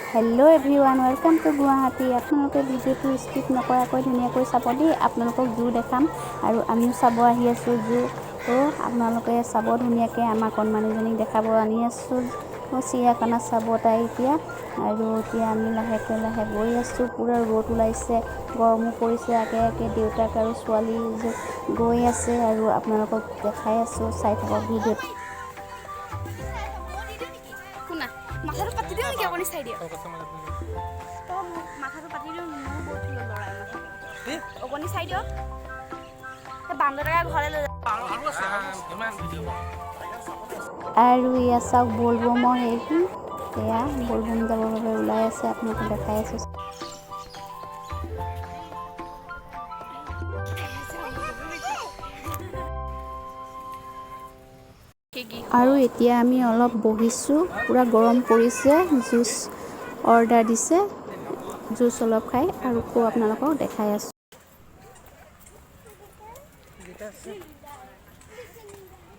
Hello everyone welcome to Guwahati आपलोके video skip नकराকৈ ধুনীয়াকৈ চাব দেই আপোনালোকক জু দেখাম আৰু আমিও চাব আহি আছো জু আপোনালোকে চাব ধুনীয়াকৈ আমাৰ কণমানিজনীক দেখাব আনি আছো চিৰিয়াখানা চাব তাই এতিয়া আৰু এতিয়া আমি লাহেকৈ গৈ আছো পুৰা ৰ'দ ওলাইছে গৰমো পৰিছে আগে আগে দেউতাক আৰু ছোৱালী গৈ আছে আৰু আপোনালোকক দেখাই আছো চাই থাকক ভিডিঅ' মাথাটো পাতি দিও নেকি আপুনি চাই দিও তো মাথাটো পাতি দিও মোৰ বহুত লৰাই মাথা অকনি চাই দিও বান্দৰগা ঘৰে লৈ আৰু ইয়া চাওক বলবমৰ হেৰি এয়া বলবম যাবৰ বাবে ওলাই আছে আপোনালোকক দেখাই আছো আৰু এতিয়া আমি অলপ বহিছো পুৰা গৰম পৰিছে জুচ অৰ্ডাৰ দিছে জুচ অলপ খাই আৰু কো আপোনালোকক দেখাই আছো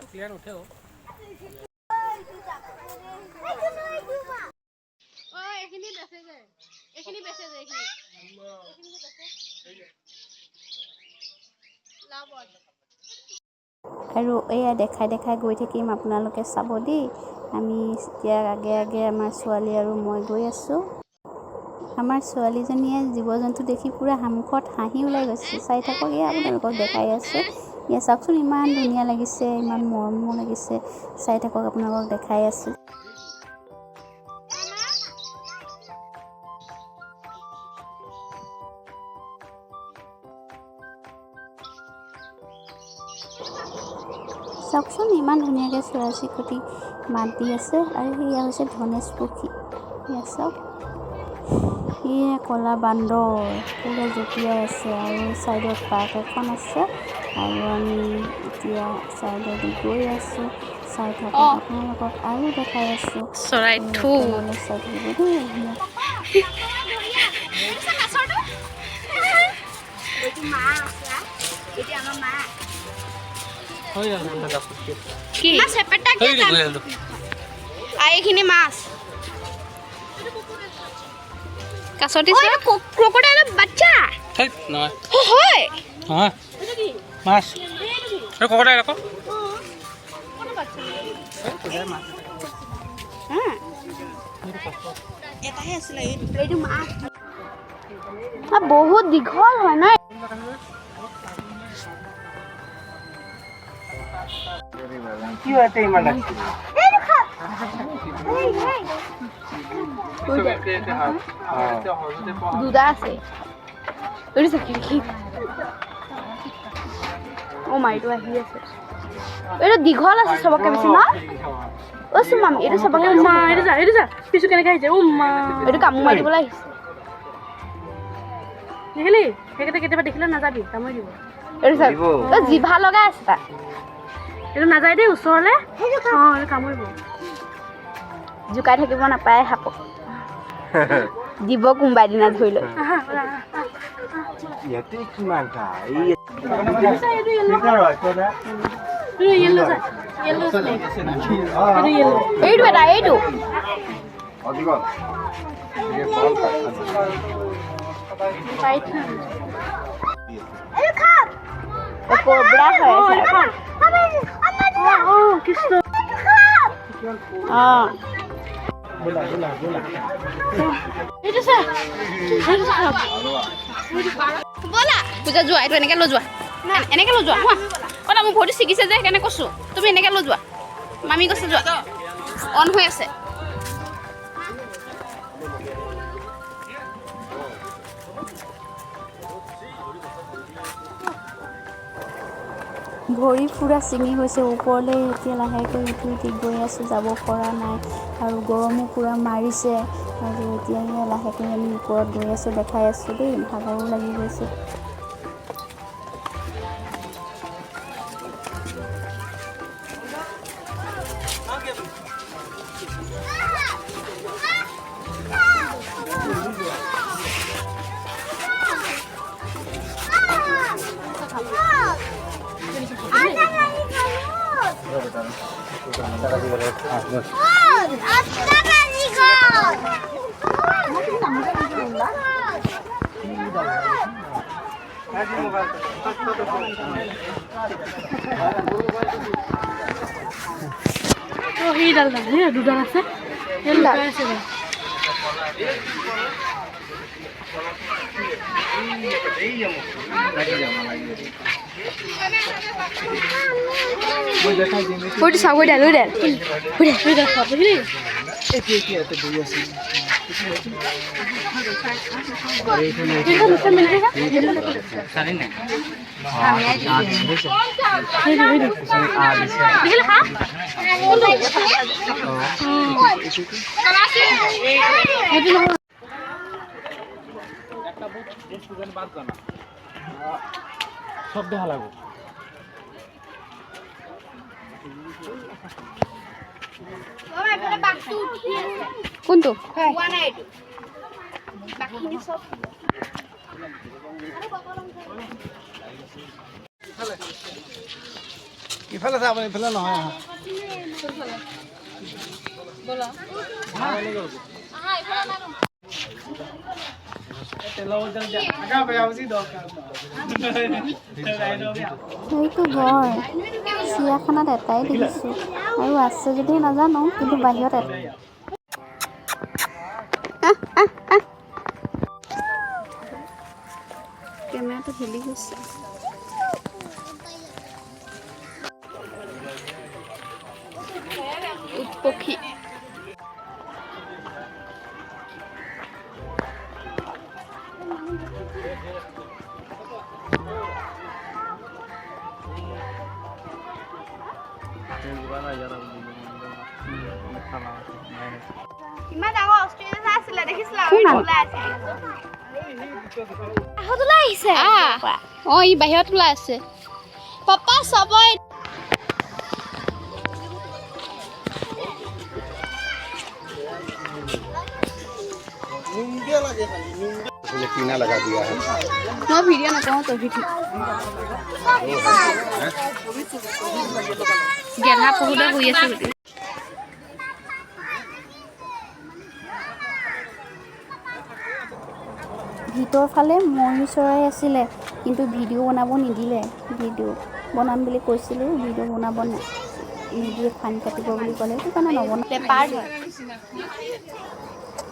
ক্লিয়াৰ উঠে ও এখিনি বেছে যায় এখিনি লাভত আৰু এয়া দেখাই গৈ থাকিম আপোনালোকে চাব দেই আমি এতিয়া আগে আগে আমাৰ ছোৱালী আৰু মই গৈ আছো আমাৰ ছোৱালীজনীয়ে জীৱ-জন্তু দেখি পুৰা হামুখত হাঁহি ওলাই গৈছে চাই থাকক এয়া আপোনালোকক দেখাই আছে এয়া চাওকচোন ইমান ধুনীয়া লাগিছে ইমান মৰমো লাগিছে চাই থাকক আপোনালোকক দেখাই আছে চাওকচোন ইমান ধুনীয়াকৈ চৰাই-চিৰিকটি মাত দি আছে আৰু এয়া হৈছে ধনেশ পক্ষী এয়া চাওক এয়া কলা বান্দৰ পুৰা জঁপিয়াই আছে আৰু চাইডত পাৰ্ক এখন আছে আৰু আমি এতিয়া চাইডেদি গৈ আছো চাই থাকক আপোনালোকক আৰু দেখাই আছো চৰাই থু চাই থাকিব দেই কি মাছ হেপেটা কি আইখিনি মাছ কাছটি ক্রোকোডাইল বাচ্চা ঠিক নহয় হয় হ্যাঁ মাছ এ ক্রোকোডাইল কো কোন বাচ্চা মাছ হ্যাঁ এটাই আছিল এইটো মাছ বহুত দীঘল হয় না কি হতে ইমান লাগছে দুধা আছে এৰি সকি ও মাইটো আহি আছে এটো দীঘল আছে সবকে বেছি না ও সুমাম এটো সবকে মা এটো যা পিছু কেনেকৈ আহিছে ও মা এটো কামু মাৰি দিবলৈ আহিছে দেখিলি হেকেতে কেতিয়াবা দেখিলে নাযাবি কামুৰি দিব এটো যা ও জিভা লগা আছে তা এটো নাযায় দেই ওচৰলে এটো কামুৰিব জুকাই থাকিব নাপায় হাপ দিব কোনবাই দিনা ধৰি লৈ ইয়াতে কিমান কা এই এইটো এটা এইটো অধিক এই বল পাইথন এই খাপ কোবৰা হয় কৃষ্ণ बोला এইটো স্যাৰ বলা পূজা যোৱা এইটো এনেকৈ লৈ যোৱা এনেকৈ লৈ যোৱা কোৱা মোৰ ভৰিটো ছিগিছে যে সেইকাৰণে কৈছোঁ তুমি এনেকৈ লৈ যোৱা মামী কৈছে যোৱা অন হৈ আছে ভৰি পুৰা ছিঙি গৈছে ওপৰলৈ এতিয়া লাহেকৈ উঠি গৈ আছো যাব পৰা নাই আৰু গৰমো পুৰা মাৰিছে আৰু এতিয়া লাহেকৈ আমি ওপৰত গৈ আছো দেখাই আছো দেই ভাগৰো লাগি গৈছে Saca así, সেইডাল দাম দুডাল আছে লুকাই আছে Put some wood and noodle. সব দেখা লাগবে কোনটো ইফালে চাব ইফালে নহয় সেইটো গড় চিৰিয়াখানাত এটাই দেখিছোঁ আৰু আছে যদি নাজানো কিন্তু বাহিৰত কেমেৰাটো হেলি গৈছে পক্ষী ইমান ডাঙৰ অষ্ট্ৰেলিয়া আছিলে দেখিছিলা অঁ ই বাহিৰত ওলাই আছে পাপা চবই टीना लगा दिया है মই ভিডিঅ' নকৰোঁ তই ভিডিঅ' গেধা পহুতে শুই আছে গোটেই ভিতৰ ফালে ময়ূৰ চৰাই আছিলে কিন্তু ভিডিঅ' বনাব নিদিলে ভিডিঅ' বনাম বুলি কৈছিলোঁ ভিডিঅ' বনাব নিদিয়ে ফাইন কাটিব বুলি ক'লে সেইটো কাৰণে নবনালে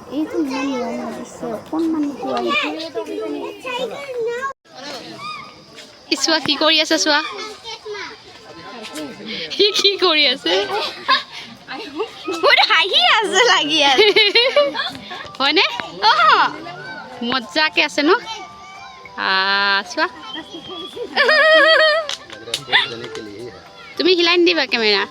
এইটো ইমান মৰম লাগিছে অকণমান চোৱা কি কৰি আছে চোৱা সি কি কৰি আছে মোৰ হাঁহি আছে লাগি আছে হয়নে মজাকে আছে ন চোৱা তুমি হিলাই নিদিবা কেমেৰা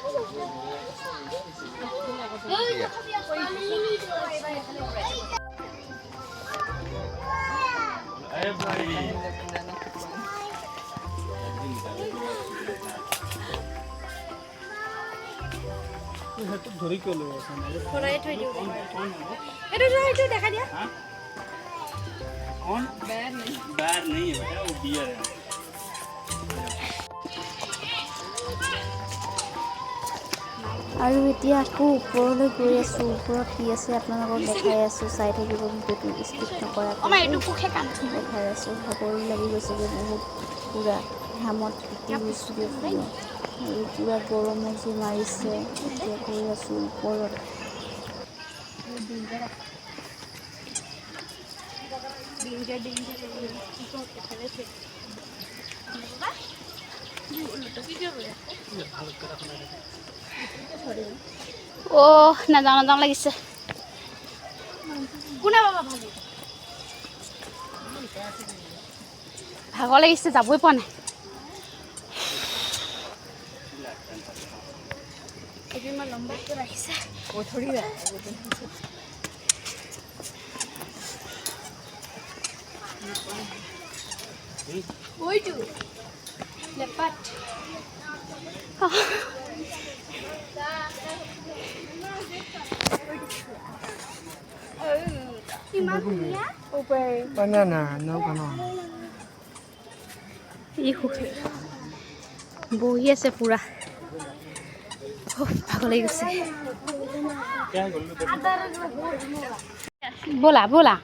ধৰি কিয় লৈ আছা দেখা দিয়া कौन बैर नहीं है बेटा वो बियर है আৰু এতিয়া আকৌ ওপৰলৈ গৈ আছোঁ ওপৰত কি আছে আপোনালোকক দেখাই আছোঁ চাই থাকিব ভিডিঅ'টো স্কিপ নকৰাকৈ দেখাই আছোঁ ভাগৰ লাগি গৈছেগৈ বহুত পূৰা ঘামত তিতি গৈছোঁগৈ আৰু পূৰা গৰমো যি মাৰিছে এতিয়া গৈ আছোঁ ওপৰত নাযাওঁ নাযাওঁ লাগিছে কোনে বাবা ভাগৰ লাগিছে যাবই পোৱা নাই banana no banana বহি আছে পুৰা ভাগৰ লাগি গৈছে ব'লা ব'লা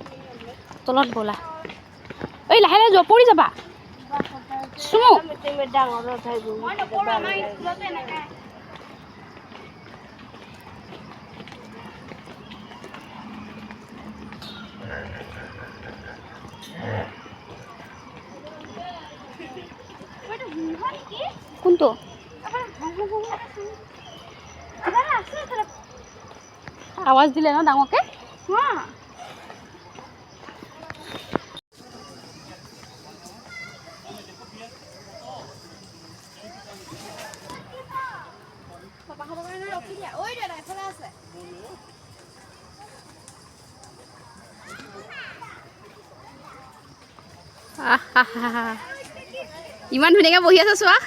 তলত ব'লা ঐ লাহে লাহে পৰি যাবা চুমু মই নকৰোঁ, আমাৰ স্কুলতো এনেকৈ কোনটো আৱাজ দিলে ন ডাঙৰকে ইমান ধুনীয়াকৈ বহি আছে চোৱা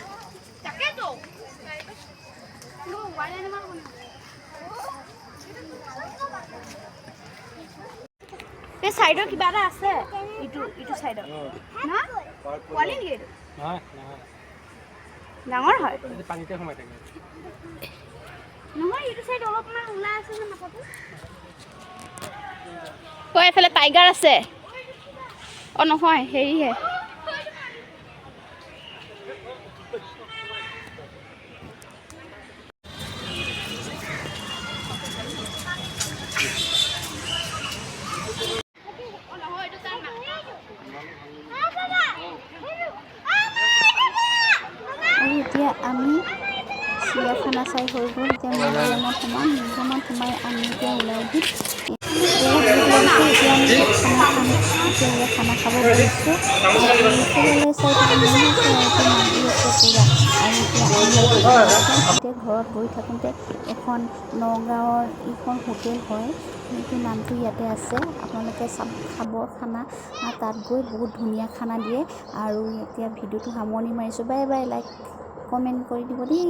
এই চাইডৰ কিবা এটা আছে ইটো চাইডৰ না পোৱালি নেকি এইটো নহয় নহয় ডাঙৰ হয় এইটো পানীতে সোমাই থাকে নহয় ইটো চাইড অলপমান ওলাই আছে যে মাথাটো এইফালে টাইগাৰ আছে অঁ নহয় হেৰিহে আৰু এতিয়া আমি চিৰিয়াখানা চাই হৈ গ'ল এতিয়া মিউজিয়ামত সোমাম মিউজিয়ামত সোমাই আমি এতিয়া ওলাই দিম বহুত এতিয়া আমি খানা খাব বহিছোঁ চাই এতিয়া ঘৰত গৈ থাকোঁতে এখন নগাঁৱৰ এইখন হোটেল হয় সেইটো নামটো ইয়াতে আছে আপোনালোকে খাব খানা তাত গৈ বহুত ধুনীয়া খানা দিয়ে আৰু এতিয়া ভিডিঅ'টো সামৰণি মাৰিছোঁ বাই বাই লাইক কমেণ্ট কৰি দিব দেই